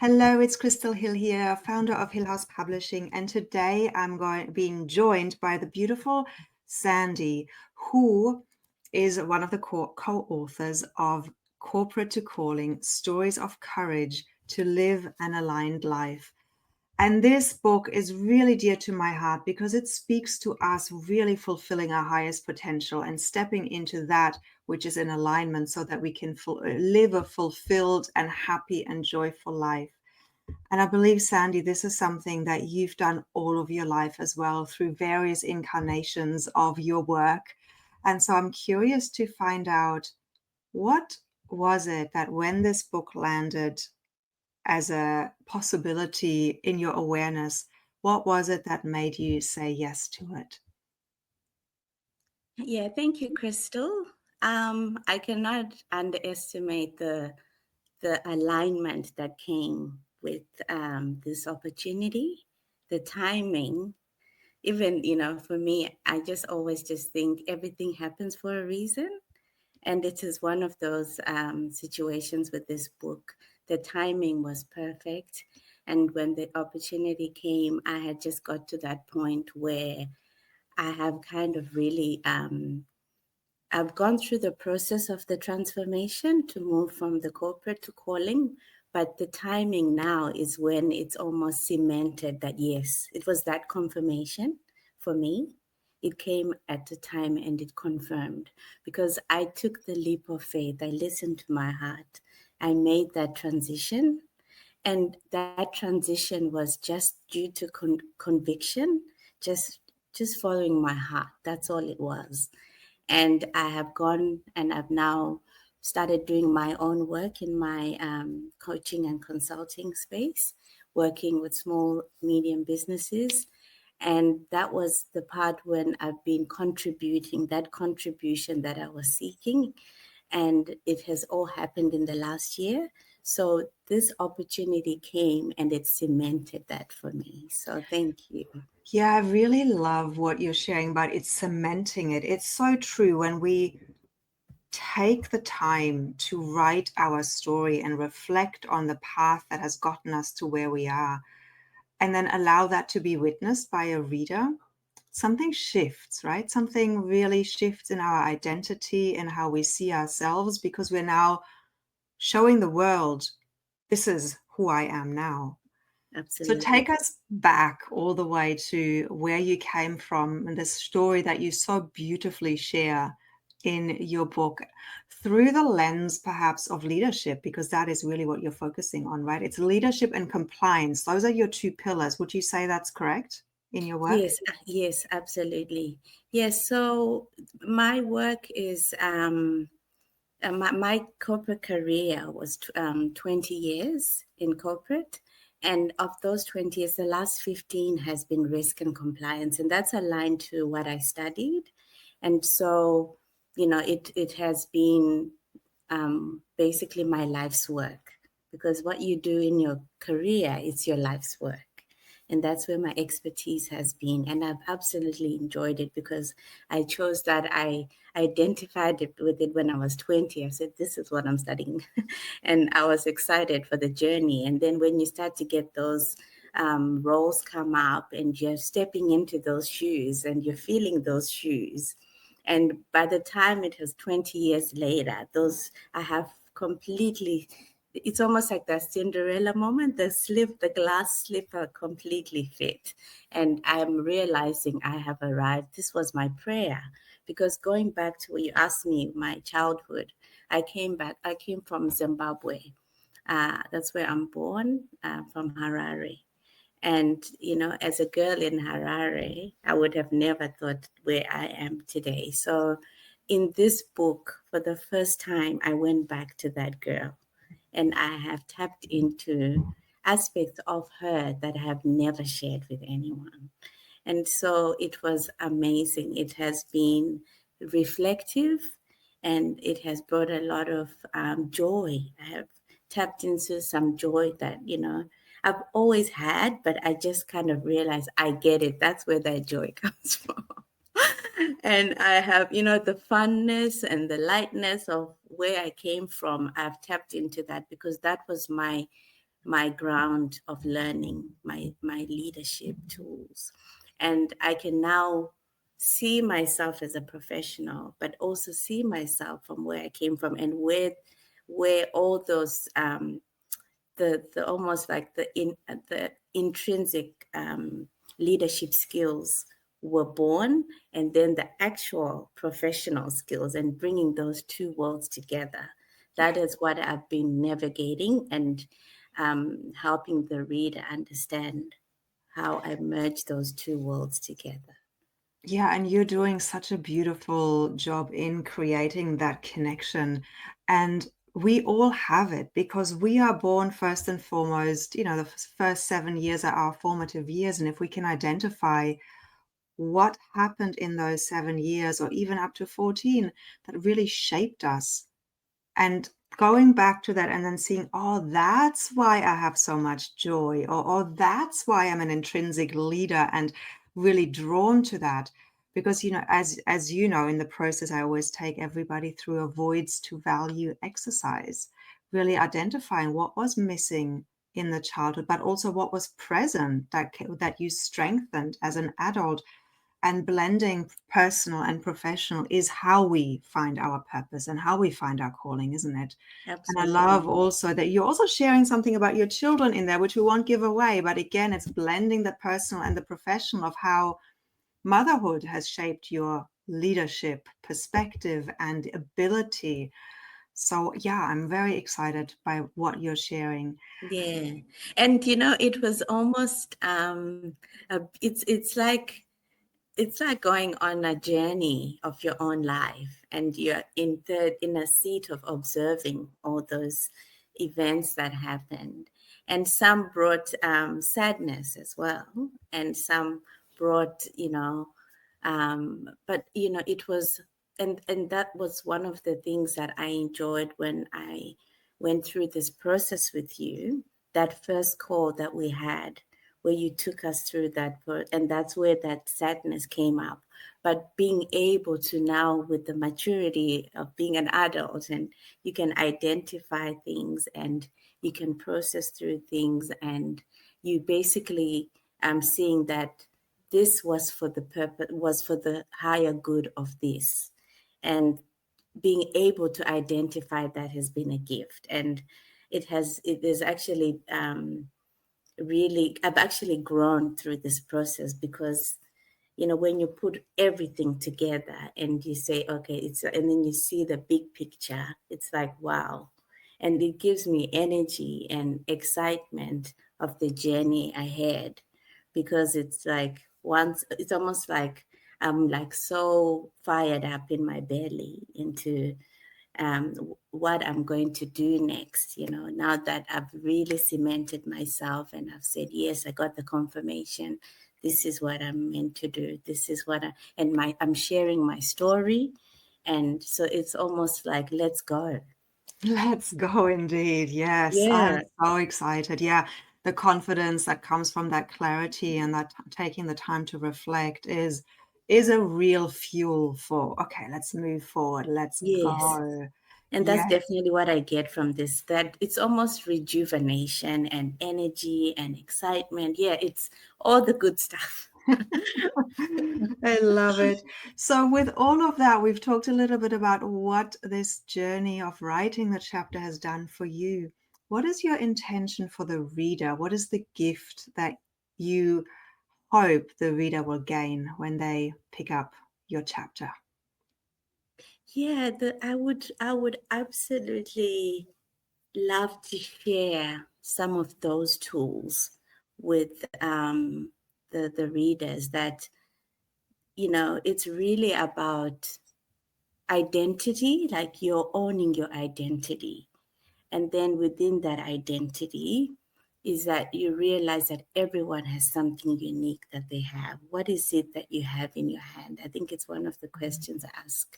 Hello, it's Crystal Hill here, founder of Hille House Publishing, and today I'm being joined by the beautiful Sandy, who is one of the co-authors of Corporate to Calling: Stories of Courage to Live an Aligned Life. And this book is really dear to my heart because it speaks to us really fulfilling our highest potential and stepping into that which is in alignment so that we can live a fulfilled and happy and joyful life. And I believe, Sandy, this is something that you've done all of your life as well through various incarnations of your work. And so I'm curious to find out, what was it that when this book landed as a possibility in your awareness, what was it that made you say yes to it? Yeah, thank you, Crystal. I cannot underestimate the alignment that came with this opportunity, the timing. Even, for me, I just always just think everything happens for a reason. And it is one of those situations with this book. The timing was perfect. And when the opportunity came, I had just got to that point where I have kind of really, I've gone through the process of the transformation to move from the corporate to calling, but the timing now is when it's almost cemented that, yes, it was that confirmation for me. It came at the time and it confirmed because I took the leap of faith. I listened to my heart. I made that transition. And that transition was just due to conviction, just following my heart. That's all it was. And I have gone and I've now started doing my own work in my coaching and consulting space, working with small, medium businesses. And that was the part when I've been contributing, that contribution that I was seeking. And it has all happened in the last year. So this opportunity came and it cemented that for me. So thank you. Yeah, I really love what you're sharing about it, cementing it. It's so true. When we take the time to write our story and reflect on the path that has gotten us to where we are, and then allow that to be witnessed by a reader, something shifts, right? Something really shifts in our identity and how we see ourselves, because we're now showing the world, this is who I am now. So Absolutely. take us back all the way to where you came from and the story that you so beautifully share in your book through the lens perhaps of leadership, because that is really what you're focusing on, right? It's leadership and compliance. Those are your two pillars. Would you say that's correct in your work? Yes, absolutely. Yes, so my work is my corporate career was 20 years in corporate. And of those 20 years, the last 15 has been risk and compliance. And that's aligned to what I studied. And so, it has been basically my life's work, because what you do in your career is your life's work. And that's where my expertise has been. And I've absolutely enjoyed it because I chose that. I identified with it when I was 20. I said, this is what I'm studying. And I was excited for the journey. And then when you start to get those roles come up and you're stepping into those shoes and you're feeling those shoes, and by the time it was 20 years later, I have completely, it's almost like that Cinderella moment, the glass slipper completely fit. And I'm realizing I have arrived. This was my prayer, because going back to what you asked me, my childhood, I came from Zimbabwe. That's where I'm born, from Harare. And, as a girl in Harare, I would have never thought where I am today. So in this book, for the first time, I went back to that girl and I have tapped into aspects of her that I have never shared with anyone. And so it was amazing. It has been reflective and it has brought a lot of joy. I have tapped into some joy that, I've always had, but I just kind of realized I get it. That's where that joy comes from. And I have, the funness and the lightness of where I came from. I've tapped into that because that was my my ground of learning, my leadership tools. And I can now see myself as a professional, but also see myself from where I came from, and where all those the almost like the intrinsic leadership skills were born, and then the actual professional skills, and bringing those two worlds together. That is what I've been navigating, and helping the reader understand how I merge those two worlds together. Yeah, and you're doing such a beautiful job in creating that connection. And we all have it because we are born first and foremost, the first 7 years are our formative years. And if we can identify what happened in those 7 years or even up to 14 that really shaped us, and going back to that and then seeing, oh, that's why I have so much joy, or oh, that's why I'm an intrinsic leader and really drawn to that. Because, as you know, in the process, I always take everybody through a voids to value exercise, really identifying what was missing in the childhood, but also what was present that you strengthened as an adult. And blending personal and professional is how we find our purpose and how we find our calling, isn't it? And I love Absolutely. also that you're also sharing something about your children in there, which we won't give away. But again, it's blending the personal and the professional of how motherhood has shaped your leadership perspective and ability. So, yeah, I'm very excited by what you're sharing. Yeah. And it was almost it's like going on a journey of your own life, and you're in a seat of observing all those events that happened, and some brought sadness as well, and some brought but it was, and that was one of the things that I enjoyed when I went through this process with you, that first call that we had, where you took us through that, and that's where that sadness came up. But being able to now, with the maturity of being an adult, and you can identify things, and you can process through things, and you basically seeing that this was for the purpose, was for the higher good of this, and being able to identify that has been a gift. And it is actually really, I've actually grown through this process, because when you put everything together and you say, okay, and then you see the big picture, it's like, wow. And it gives me energy and excitement of the journey ahead, because it's like, once, it's almost like I'm like so fired up in my belly into what I'm going to do next, now that I've really cemented myself, and I've said, yes, I got the confirmation. This is what I'm meant to do. This is what I'm sharing my story. And so it's almost like, let's go. Let's go indeed. Yes, I'm Yeah. so excited. Yeah, the confidence that comes from that clarity and that taking the time to reflect is a real fuel for, okay, let's move forward. Let's Yes. go. And that's Yeah. definitely what I get from this, that it's almost rejuvenation and energy and excitement. Yeah, it's all the good stuff. I love it. So, with all of that, we've talked a little bit about what this journey of writing the chapter has done for you. What is your intention for the reader? What is the gift that you hope the reader will gain when they pick up your chapter? Yeah, I would absolutely love to share some of those tools with the readers, that it's really about identity, like you're owning your identity. And then within that identity is that you realize that everyone has something unique that they have. What is it that you have in your hand? I think it's one of the questions I ask.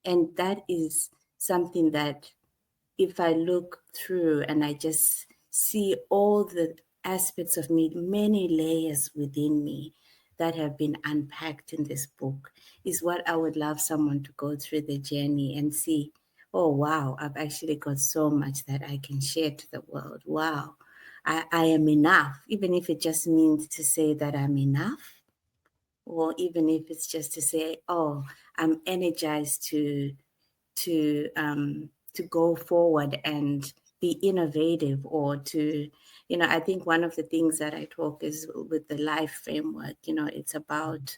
And that is something that, if I look through and I just see all the aspects of me, many layers within me that have been unpacked in this book, is what I would love someone to go through the journey and see, oh, wow, I've actually got so much that I can share to the world. Wow. I am enough, even if it just means to say that I'm enough, or even if it's just to say, oh, I'm energized to go forward and be innovative, or to, I think one of the things that I talk is with the L.I.F.E framework. It's about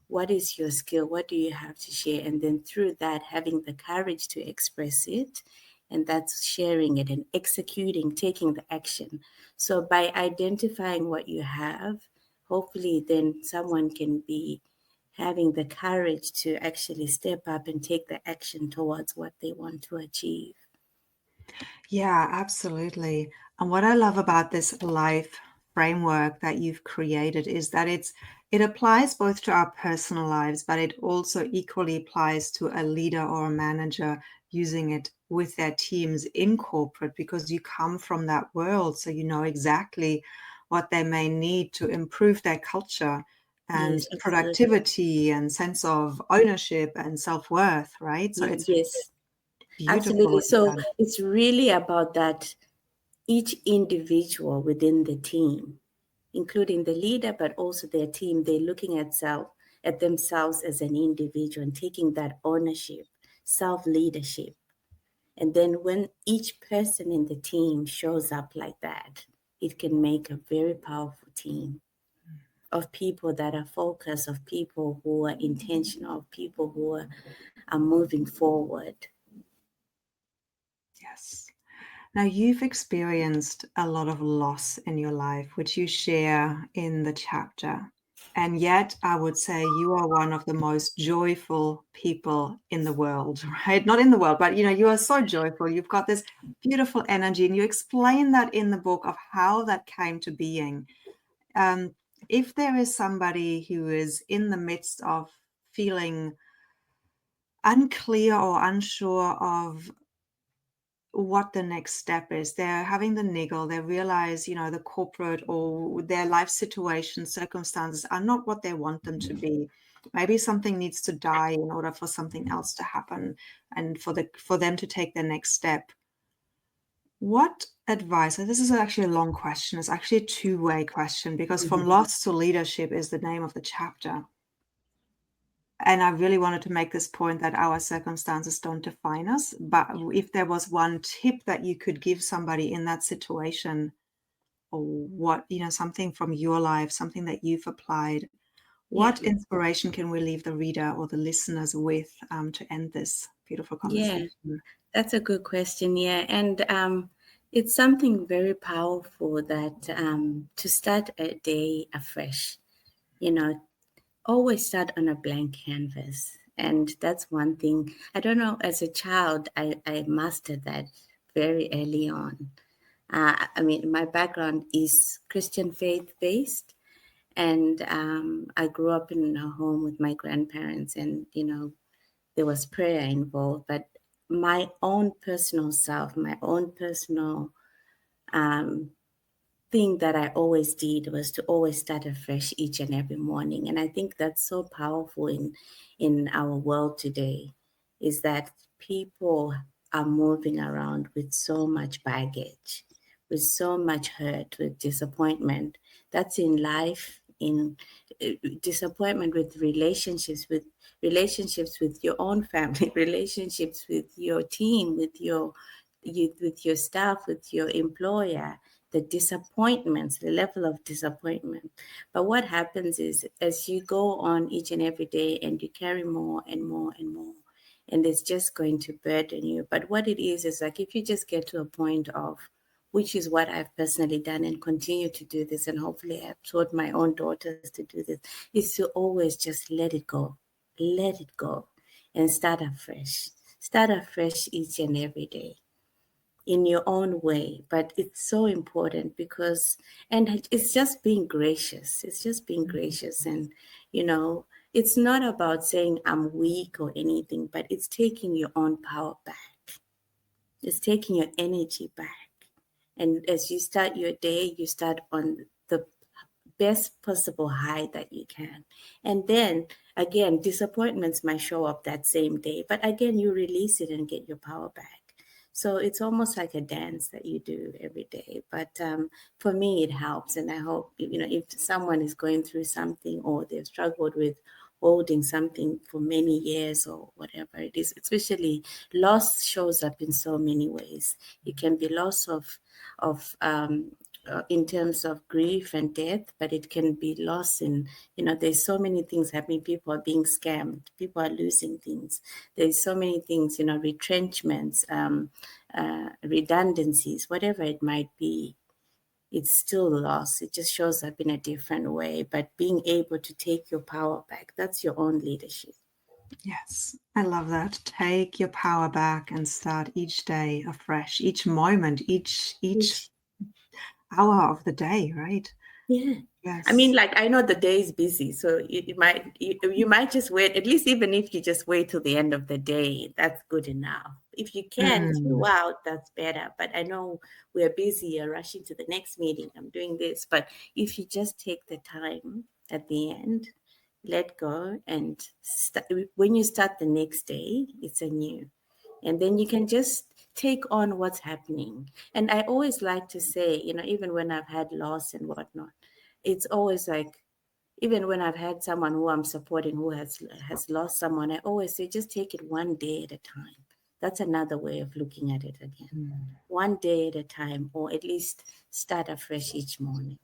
what is your skill, what do you have to share, and then through that having the courage to express it, and that's sharing it and executing, taking the action. So by identifying what you have, hopefully then someone can be having the courage to actually step up and take the action towards what they want to achieve. Yeah, absolutely. And what I love about this L.I.F.E framework that you've created is that it applies both to our personal lives, but it also equally applies to a leader or a manager using it with their teams in corporate, because you come from that world, so you know exactly what they may need to improve their culture and Yes, absolutely. productivity and sense of ownership and self-worth, right? So it's Yes, beautiful absolutely. what you've So done. it's really about that each individual within the team, including the leader, but also their team, they're looking at themselves as an individual and taking that ownership, self-leadership. And then when each person in the team shows up like that, it can make a very powerful team of people that are focused, of people who are intentional, of people who are moving forward. Yes. Now, you've experienced a lot of loss in your life, which you share in the chapter. And yet, I would say you are one of the most joyful people in the world, right? Not in the world, but you are so joyful. You've got this beautiful energy, and you explain that in the book of how that came to being. Um, if there is somebody who is in the midst of feeling unclear or unsure of what the next step is, they're having the niggle, they realize the corporate or their life situation circumstances are not what they want them to be. Maybe something needs to die in order for something else to happen, and for them to take their next step. What advice, and this is actually a long question, it's actually a two-way question, because from Mhm. loss to leadership is the name of the chapter. And I really wanted to make this point that our circumstances don't define us. But if there was one tip that you could give somebody in that situation, or what, something from your life, something that you've applied, Yeah, what inspiration can we leave the reader or the listeners with to end this beautiful yeah, conversation? that's a good question. Yeah, and it's something very powerful that to start a day afresh, you know, always start on a blank canvas. And that's one thing. I don't know, as a child, I mastered that very early on. I mean, my background is Christian faith based, and I grew up in a home with my grandparents, and there was prayer involved. But my own personal self, my own personal um, thing that I always did was to always start afresh each and every morning. And I think that's so powerful in our world today, is that people are moving around with so much baggage, with so much hurt, with disappointment. That's in life, in disappointment with relationships with your own family, relationships with your team, with your staff, with your employer, the disappointments, the level of disappointment. But what happens is, as you go on each and every day and you carry more and more and more, and it's just going to burden you. But what it is like, if you just get to a point of, which is what I've personally done and continue to do this, and hopefully I've taught my own daughters to do this, is to always just let it go, and start afresh. Start afresh each and every day in your own way. But it's so important because, and it's just being gracious. It's just being gracious. And, it's not about saying I'm weak or anything, but it's taking your own power back. It's taking your energy back. And as you start your day, you start on the best possible high that you can. And then again, disappointments might show up that same day, but again, you release it and get your power back. So it's almost like a dance that you do every day. But for me, it helps. And I hope, if someone is going through something or they've struggled with holding something for many years or whatever it is, especially loss shows up in so many ways. It can be loss of in terms of grief and death, but it can be loss in, there's so many things happening. People are being scammed. People are losing things. There's so many things, retrenchments, redundancies, whatever it might be. It's still loss. It just shows up in a different way. But being able to take your power back, that's your own leadership. Yes, I love that. Take your power back and start each day afresh, each moment, each hour of the day, right? Yeah. Yes. I mean, like, I know the day is busy, so you might just wait, at least even if you just wait till the end of the day, that's good enough. If you can throughout, that's better. But I know we're busy, you're rushing to the next meeting, I'm doing this. But if you just take the time at the end, let go, and when you start the next day, it's anew. And then you can just take on what's happening. And I always like to say, even when I've had loss and whatnot, it's always like, even when I've had someone who I'm supporting who has lost someone, I always say, just take it one day at a time. That's another way of looking at it again. One day at a time, or at least start afresh each morning.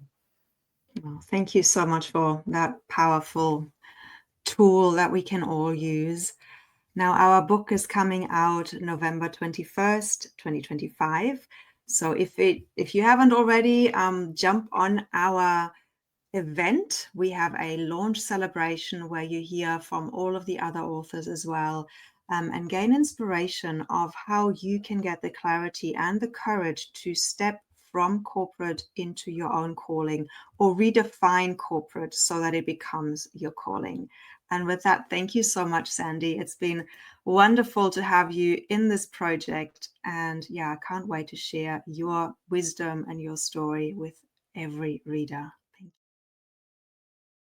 Well, thank you so much for that powerful tool that we can all use. Now, our book is coming out November 21st, 2025. So if you haven't already, jump on our event. We have a launch celebration where you hear from all of the other authors as well, and gain inspiration of how you can get the clarity and the courage to step from corporate into your own calling, or redefine corporate so that it becomes your calling. And with that, thank you so much, Sandy. It's been wonderful to have you in this project. And yeah, I can't wait to share your wisdom and your story with every reader.